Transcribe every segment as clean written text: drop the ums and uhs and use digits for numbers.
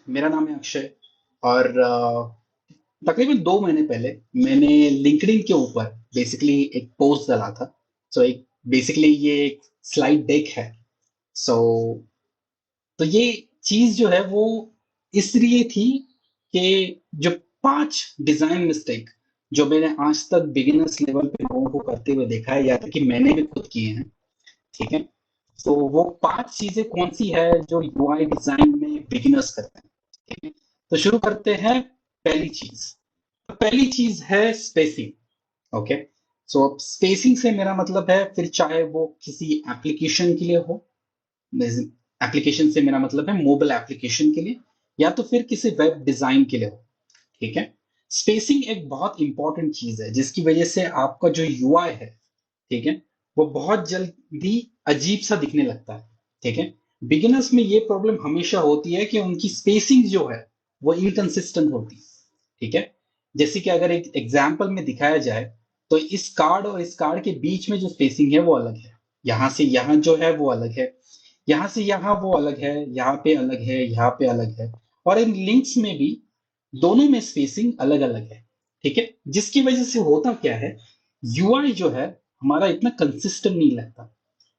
मेरा नाम है अक्षय। और तकरीबन 2 महीने पहले मैंने लिंक्डइन के ऊपर बेसिकली एक पोस्ट डाला था। सो एक बेसिकली ये एक स्लाइड डेक है। सो तो ये चीज जो है वो इसलिए थी कि जो 5 डिजाइन मिस्टेक जो मैंने आज तक बिगिनर्स लेवल पे लोगों को करते हुए देखा है, या तक कि मैंने भी खुद किए हैं। ठीक है। तो वो 5 चीजें कौन सी है जो यूआई डिजाइन में बिगिनर्स करते हैं। ठीक है। तो शुरू करते हैं। पहली चीज तो पहली चीज है स्पेसिंग। ओके। सो अब स्पेसिंग से मेरा मतलब है, फिर चाहे वो किसी एप्लीकेशन के लिए हो, एप्लीकेशन से मेरा मतलब है मोबाइल एप्लीकेशन के लिए, या तो फिर किसी वेब डिजाइन के लिए हो। ठीक है। स्पेसिंग एक बहुत इंपॉर्टेंट चीज है जिसकी वजह से आपका जो यूआई है, ठीक है, वो बहुत जल्दी अजीब सा दिखने लगता है। ठीक है। बिगिनर्स में ये प्रॉब्लम हमेशा होती है कि उनकी स्पेसिंग जो है वो इनकंसिस्टेंट होती है। ठीक है। जैसे कि अगर एक एग्जाम्पल में दिखाया जाए, तो इस कार्ड और इस कार्ड के बीच में जो स्पेसिंग है वो अलग है। यहां से यहां जो है वो अलग है, यहां से यहां वो अलग है, यहाँ पे अलग है, यहाँ पे अलग है। और इन लिंक्स में भी दोनों में स्पेसिंग अलग अलग है। ठीक है। जिसकी वजह से होता क्या है, यूआई जो है हमारा इतना कंसिस्टेंट नहीं लगता।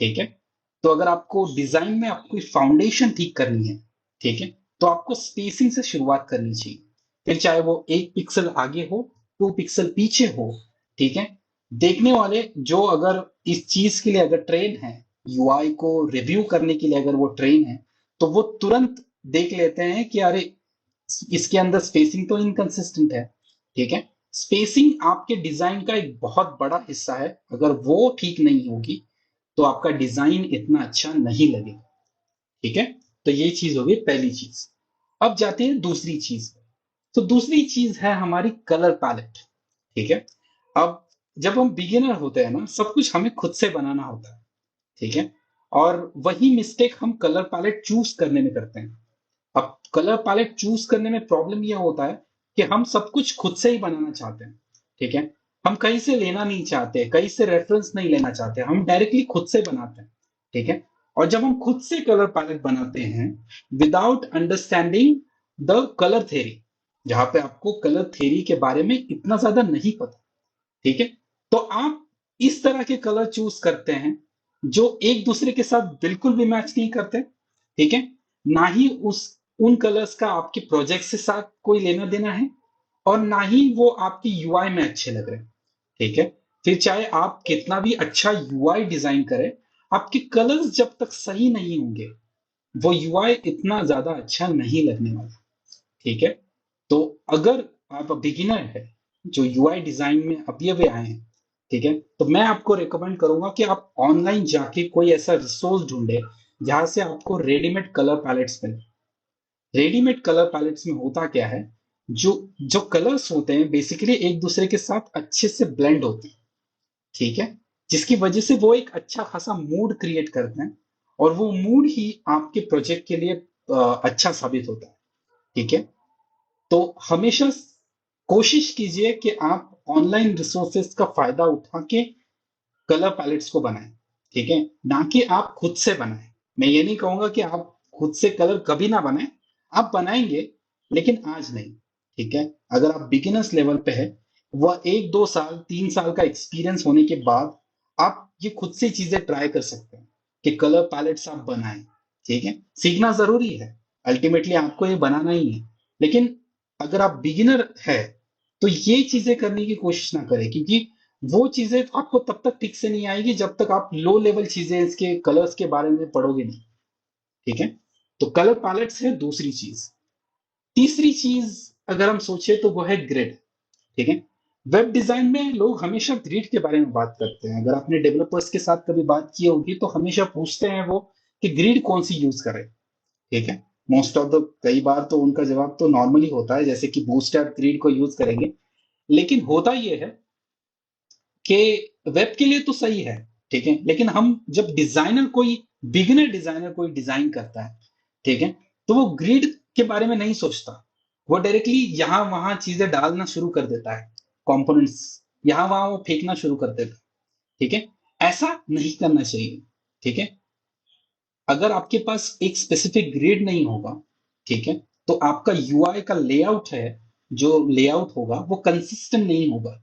ठीक है। तो अगर आपको डिजाइन में आपको फाउंडेशन ठीक करनी है, ठीक है, तो आपको स्पेसिंग से शुरुआत करनी चाहिए। फिर चाहे वो 1 पिक्सल आगे हो, 2 पिक्सल पीछे हो। ठीक है। देखने वाले जो अगर इस चीज के लिए अगर ट्रेन है, यूआई को रिव्यू करने के लिए अगर वो ट्रेन है, तो वो तुरंत देख लेते हैं कि अरे इसके अंदर स्पेसिंग तो इनकंसिस्टेंट है। ठीक है। स्पेसिंग आपके डिजाइन का एक बहुत बड़ा हिस्सा है। अगर वो ठीक नहीं होगी तो आपका डिजाइन इतना अच्छा नहीं लगेगा। ठीक है। तो ये चीज होगी पहली चीज। अब जाते हैं दूसरी चीज पे। तो दूसरी चीज है हमारी कलर पैलेट। ठीक है। अब जब हम बिगिनर होते हैं ना, सब कुछ हमें खुद से बनाना होता है। ठीक है। और वही मिस्टेक हम कलर पैलेट चूज करने में करते हैं। अब कलर पैलेट चूज करने में प्रॉब्लम यह होता है कि हम सब कुछ खुद से ही बनाना चाहते हैं। ठीक है। हम कहीं से लेना नहीं चाहते, कहीं से रेफरेंस नहीं लेना चाहते, हम डायरेक्टली खुद से बनाते हैं। ठीक है। और जब हम खुद से कलर पैलेट बनाते हैं without understanding the colour theory, जहां पे आपको कलर थ्योरी के बारे में इतना ज्यादा नहीं पता, ठीक है, तो आप इस तरह के कलर चूज करते हैं जो एक दूसरे के साथ बिल्कुल भी मैच नहीं करते। ठीक है। ना ही उस उन कलर्स का आपके प्रोजेक्ट से साथ कोई लेना देना है, और ना ही वो आपकी यूआई में अच्छे लग रहे हैं। ठीक है। फिर चाहे आप कितना भी अच्छा यूआई डिजाइन करें, आपके कलर्स जब तक सही नहीं होंगे वो यूआई इतना ज्यादा अच्छा नहीं लगने वाला। ठीक है। तो अगर आप बिगिनर है जो यूआई डिजाइन में अभी अभी आए हैं, ठीक है, तो मैं आपको रिकमेंड करूंगा कि आप ऑनलाइन जाके कोई ऐसा रिसोर्स ढूंढे जहां से आपको रेडीमेड कलर पैलेट्स मिले। रेडीमेड कलर पैलेट्स में होता क्या है, जो जो कलर्स होते हैं बेसिकली एक दूसरे के साथ अच्छे से ब्लेंड होते हैं। ठीक है। जिसकी वजह से वो एक अच्छा खासा मूड क्रिएट करते हैं, और वो मूड ही आपके प्रोजेक्ट के लिए अच्छा साबित होता है। ठीक है। तो हमेशा कोशिश कीजिए कि आप ऑनलाइन रिसोर्सेज का फायदा उठा के कलर पैलेट्स को बनाएं। ठीक है। ना कि आप खुद से बनाएं। मैं ये नहीं कहूंगा कि आप खुद से कलर कभी ना बनाएं, आप बनाएंगे, लेकिन आज नहीं। ठीक है। अगर आप बिगिनर्स लेवल पे है, वह 1 2 साल 3 साल का एक्सपीरियंस होने के बाद आप ये खुद से चीजें ट्राई कर सकते हैं कि कलर पैलेट्स आप बनाएं। ठीक है। सीखना जरूरी है, अल्टीमेटली आपको ये बनाना ही है। लेकिन अगर आप बिगिनर है तो ये चीजें करने की कोशिश ना करें, क्योंकि वो चीजें आपको तब तक ठीक से नहीं आएगी जब तक आप लो लेवल चीजें इसके कलर्स के बारे में पढ़ोगे नहीं। ठीक है। तो कलर पैलेट्स है दूसरी चीज। तीसरी चीज अगर हम सोचे तो वो है ग्रिड। ठीक है। वेब डिजाइन में लोग हमेशा ग्रिड के बारे में बात करते हैं। अगर आपने डेवलपर्स के साथ कभी बात की होगी तो हमेशा पूछते हैं वो कि ग्रिड कौन सी यूज करें। ठीक है। मोस्ट ऑफ द कई बार तो उनका जवाब तो नॉर्मली होता है, जैसे कि बूटस्ट्रैप ग्रिड को यूज करेंगे। लेकिन होता यह है कि वेब के लिए तो सही है, ठीक है, लेकिन हम जब डिजाइनर कोई बिगिनर डिजाइनर कोई डिजाइन करता है, ठीक है, तो वो ग्रिड के बारे में नहीं सोचता। वो डायरेक्टली यहां वहां चीजें डालना शुरू कर देता है, कंपोनेंट्स यहां वहां वो फेंकना शुरू कर देता है। ठीक है। ऐसा नहीं करना चाहिए। ठीक है। अगर आपके पास एक स्पेसिफिक ग्रिड नहीं होगा, ठीक है, तो आपका यूआई का लेआउट है, जो लेआउट होगा वो कंसिस्टेंट नहीं होगा।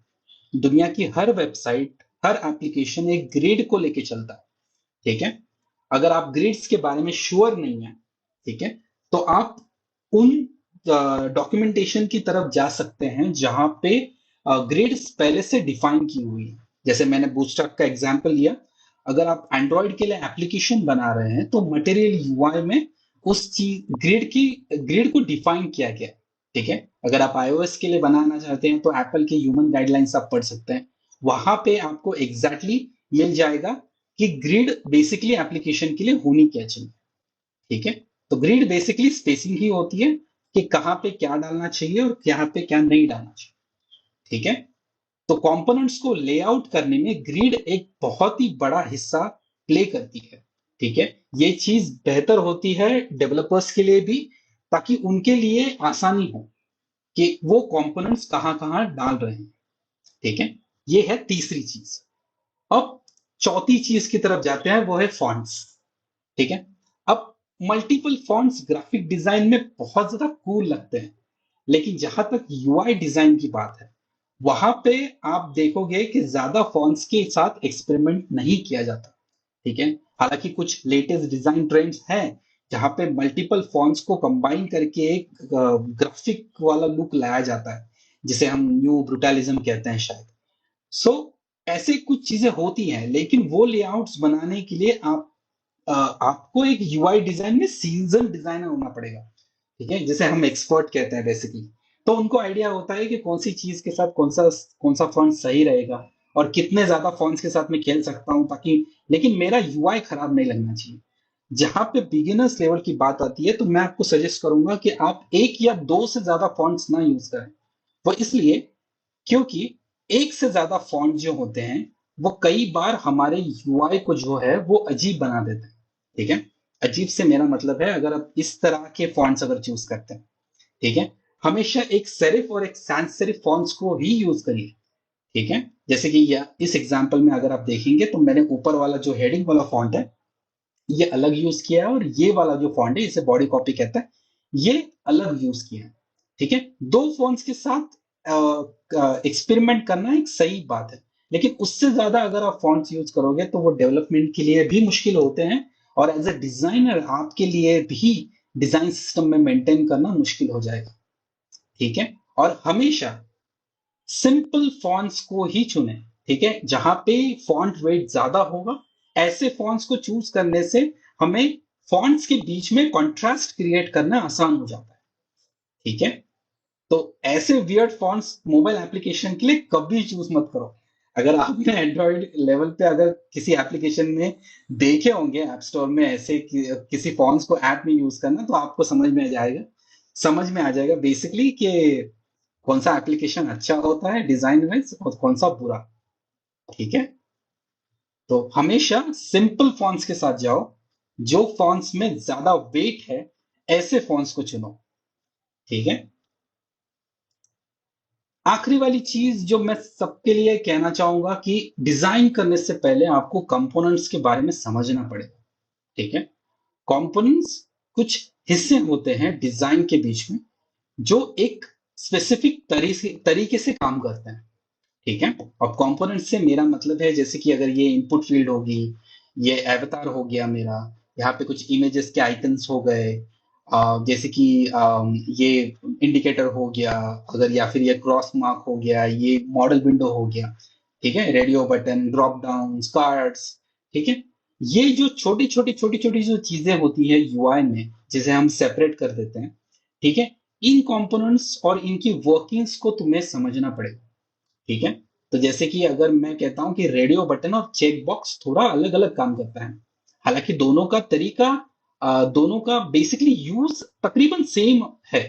दुनिया की हर वेबसाइट, हर एप्लीकेशन एक ग्रिड को लेके चलता है, ठीक है। अगर आप ग्रिड्स के बारे में श्योर नहीं है, ठीक है, तो आप उन डॉक्यूमेंटेशन की तरफ जा सकते हैं जहां पे ग्रिड्स पहले से डिफाइन की हुई है। जैसे मैंने बूटस्ट्रैप का एग्जांपल लिया, अगर आप एंड्रॉयड के लिए एप्लीकेशन बना रहे हैं तो मटेरियल यूआई में उस चीज ग्रिड को डिफाइन किया गया है, ठीक है। अगर आप आईओएस के लिए बनाना चाहते हैं तो एप्पल के ह्यूमन गाइडलाइंस आप पढ़ सकते हैं, वहां पे आपको एग्जैक्टली मिल जाएगा कि ग्रिड बेसिकली एप्लीकेशन के लिए होनी क्या चाहिए, ठीक है। तो ग्रिड बेसिकली स्पेसिंग ही होती है कि कहाँ पे क्या डालना चाहिए और कहाँ पे क्या नहीं डालना चाहिए, ठीक है। तो कंपोनेंट्स को लेआउट करने में ग्रिड एक बहुत ही बड़ा हिस्सा प्ले करती है, ठीक है। ये चीज बेहतर होती है डेवलपर्स के लिए भी, ताकि उनके लिए आसानी हो कि वो कंपोनेंट्स कहाँ कहाँ डाल रहे हैं, ठीक है। ये है तीसरी चीज। अब चौथी चीज की तरफ जाते हैं, वो है फॉन्ट्स, ठीक है। अब मल्टीपल फॉन्ट्स ग्राफिक डिजाइन में बहुत ज्यादा कूल लगते हैं, लेकिन जहां तक यूआई डिजाइन की बात है, वहां पे आप देखोगे कि ज्यादा फॉन्ट्स के साथ एक्सपेरिमेंट नहीं किया जाता, ठीक है। हालांकि कुछ लेटेस्ट डिजाइन ट्रेंड्स हैं जहां पे मल्टीपल फॉन्ट्स को कंबाइन करके एक ग्राफिक वाला लुक लाया जाता है, जिसे हम न्यू ब्रूटलिज्म कहते हैं शायद। सो ऐसे कुछ चीजें होती हैं, लेकिन वो लेआउट्स बनाने के लिए आपको एक यूआई डिजाइन में सीजन डिजाइनर होना पड़ेगा, ठीक है, जिसे हम एक्सपर्ट कहते हैं बेसिकली। तो उनको आइडिया होता है कि कौन सी चीज के साथ कौन सा फॉन्ट सही रहेगा और कितने ज्यादा फॉन्ट्स के साथ मैं खेल सकता हूं, ताकि लेकिन मेरा यूआई खराब नहीं लगना चाहिए। जहां पे बिगिनर्स लेवल की बात आती है तो मैं आपको सजेस्ट करूंगा कि आप एक या दो से ज्यादा फॉन्ट्स ना यूज करें। वो इसलिए क्योंकि एक से ज्यादा फॉन्ट जो होते हैं वो कई बार हमारे यूआई को जो है वो अजीब बना देते हैं, ठीक है। अजीब से मेरा मतलब है, अगर आप इस तरह के फॉन्ट्स अगर चूज करते हैं, ठीक है, हमेशा एक सेरिफ और एक सैंस सेरिफ फॉन्ट्स को ही यूज करिए, ठीक है। जैसे कि इस एग्जांपल में अगर आप देखेंगे तो मैंने ऊपर वाला जो हेडिंग वाला फॉन्ट है ये अलग यूज किया है, और ये वाला जो फॉन्ट है इसे बॉडी कॉपी कहता है, ये अलग यूज किया है, ठीक है। दो फॉन्ट्स के साथ एक्सपेरिमेंट करना एक सही बात है, लेकिन उससे ज्यादा अगर आप फॉन्ट्स यूज करोगे तो वो डेवलपमेंट के लिए भी मुश्किल होते हैं, और एज ए डिजाइनर आपके लिए भी डिजाइन सिस्टम में मेंटेन करना मुश्किल हो जाएगा, ठीक है। और हमेशा सिंपल फॉन्ट्स को ही चुने, ठीक है, जहां पे फॉन्ट वेट ज्यादा होगा। ऐसे फॉन्ट्स को चूज करने से हमें फॉन्ट्स के बीच में कॉन्ट्रास्ट क्रिएट करना आसान हो जाता है, ठीक है। तो ऐसे वियर्ड फॉन्ट्स मोबाइल एप्लीकेशन के लिए कभी चूज मत करो। अगर आपने एंड्रॉइड लेवल पे अगर किसी एप्लीकेशन में देखे होंगे ऐप स्टोर में ऐसे किसी फॉन्ट्स को ऐप में यूज करना, तो आपको समझ में आ जाएगा बेसिकली कि कौन सा एप्लीकेशन अच्छा होता है डिजाइन वाइज और कौन सा बुरा, ठीक है। तो हमेशा सिंपल फॉन्ट्स के साथ जाओ, जो फॉन्ट्स में ज्यादा वेट है ऐसे फॉन्ट्स को चुनो, ठीक है। आखिरी वाली चीज जो मैं सबके लिए कहना चाहूंगा कि डिजाइन करने से पहले आपको कंपोनेंट्स के बारे में समझना पड़ेगा, ठीक है। कंपोनेंट्स कुछ हिस्से होते हैं डिजाइन के बीच में जो एक स्पेसिफिक तरीके से काम करते हैं, ठीक है। और कंपोनेंट से मेरा मतलब है, जैसे कि अगर ये इनपुट फील्ड होगी, ये एवतार हो गया मेरा, यहाँ पे कुछ इमेजेस के आइकन्स हो गए, जैसे कि ये इंडिकेटर हो गया, अगर या फिर ये क्रॉस मार्क हो गया, ये मॉडल विंडो हो गया, ठीक है, radio button, drop down, cards, ठीक है। ये जो छोटी छोटी जो चीजें होती है यूआई में, जिसे हम सेपरेट कर देते हैं, ठीक है, इन कंपोनेंट्स और इनकी वर्किंग्स को तुम्हें समझना पड़ेगा, ठीक है। तो जैसे कि अगर मैं कहता हूं कि रेडियो बटन और चेक बॉक्स थोड़ा अलग अलग काम करता है, हालांकि दोनों का बेसिकली यूज तकरीबन सेम है,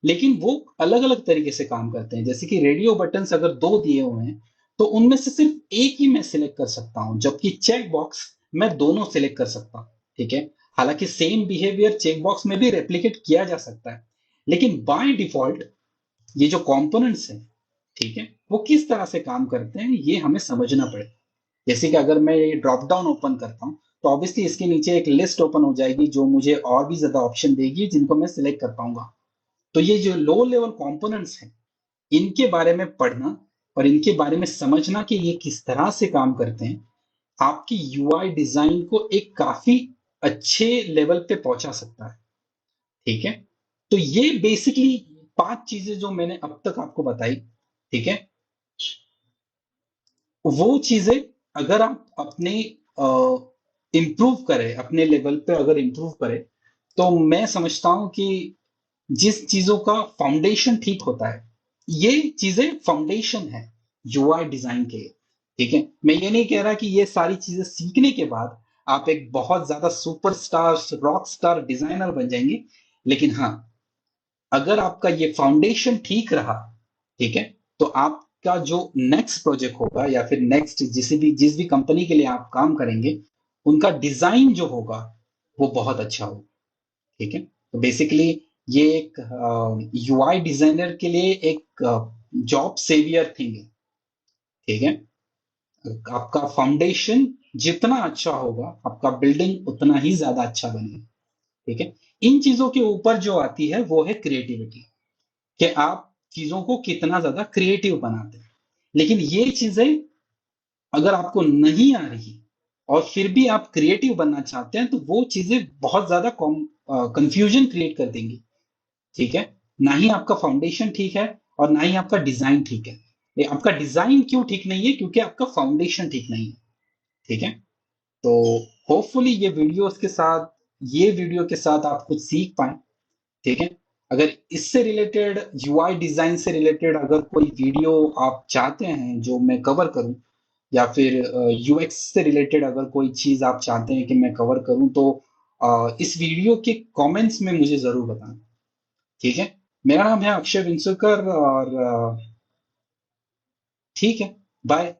लेकिन वो अलग अलग तरीके से काम करते हैं। जैसे कि रेडियो बटन्स अगर दो दिए हुए हैं तो उनमें से सिर्फ एक ही मैं सिलेक्ट कर सकता हूं, जबकि चेक बॉक्स मैं दोनों सिलेक्ट कर सकता हूं, ठीक है। हालांकि सेम बिहेवियर चेक बॉक्स में भी रेप्लिकेट किया जा सकता है, लेकिन बाय डिफॉल्ट ये जो कंपोनेंट्स हैं, ठीक है, वो किस तरह से काम करते हैं ये हमें समझना पड़ेगा। जैसे कि अगर मैं ये ड्रॉप डाउन ओपन करता हूं तो ऑब्वियसली इसके नीचे एक लिस्ट ओपन हो जाएगी जो मुझे और भी ज्यादा ऑप्शन देगी जिनको मैं सिलेक्ट कर पाऊंगा, तो ये जो लो लेवल कंपोनेंट्स हैं, इनके बारे में पढ़ना और इनके बारे में समझना कि ये किस तरह से काम करते हैं, आपकी यूआई डिजाइन को एक काफी अच्छे लेवल पे पहुंचा सकता है। ठीक है, तो ये बेसिकली 5 चीजें जो मैंने अब तक आपको बताई, ठीक है, वो चीजें अगर आप अपने इम्प्रूव करें, अपने लेवल पे अगर इम्प्रूव करें, तो मैं समझता हूं कि जिस चीजों का फाउंडेशन ठीक होता है, ये चीजें फाउंडेशन है यूआई डिजाइन के। ठीक है, मैं ये नहीं कह रहा कि ये सारी चीजें सीखने के बाद आप एक बहुत ज्यादा सुपरस्टार रॉक स्टार डिजाइनर बन जाएंगे, लेकिन हाँ, अगर आपका ये फाउंडेशन ठीक रहा, ठीक है, तो आपका जो नेक्स्ट प्रोजेक्ट होगा या फिर नेक्स्ट जिस भी कंपनी के लिए आप काम करेंगे, उनका डिजाइन जो होगा वो बहुत अच्छा होगा। ठीक है, तो बेसिकली ये एक यूआई डिजाइनर के लिए एक जॉब सेवियर थिंग है। ठीक है, आपका फाउंडेशन जितना अच्छा होगा, आपका बिल्डिंग उतना ही ज्यादा अच्छा बनेगा। ठीक है, इन चीजों के ऊपर जो आती है वो है क्रिएटिविटी, कि आप चीजों को कितना ज्यादा क्रिएटिव बनाते हैं। लेकिन ये चीजें अगर आपको नहीं आ रही और फिर भी आप क्रिएटिव बनना चाहते हैं, तो वो चीजें बहुत ज्यादा कंफ्यूजन क्रिएट कर देंगी। ठीक है, ना ही आपका फाउंडेशन ठीक है और ना ही आपका डिजाइन ठीक है। ये आपका डिजाइन क्यों ठीक नहीं है? क्योंकि आपका फाउंडेशन ठीक नहीं है। ठीक है, तो होपफुली ये वीडियो के साथ आप कुछ सीख पाए। ठीक है, अगर इससे रिलेटेड, यूआई डिजाइन से रिलेटेड अगर कोई वीडियो आप चाहते हैं जो मैं कवर करूं, या फिर यूएक्स से रिलेटेड अगर कोई चीज आप चाहते हैं कि मैं कवर करूं, तो इस वीडियो के कमेंट्स में मुझे जरूर बताएं। ठीक है, मेरा नाम है अक्षय विंसुकर, और ठीक है, बाय।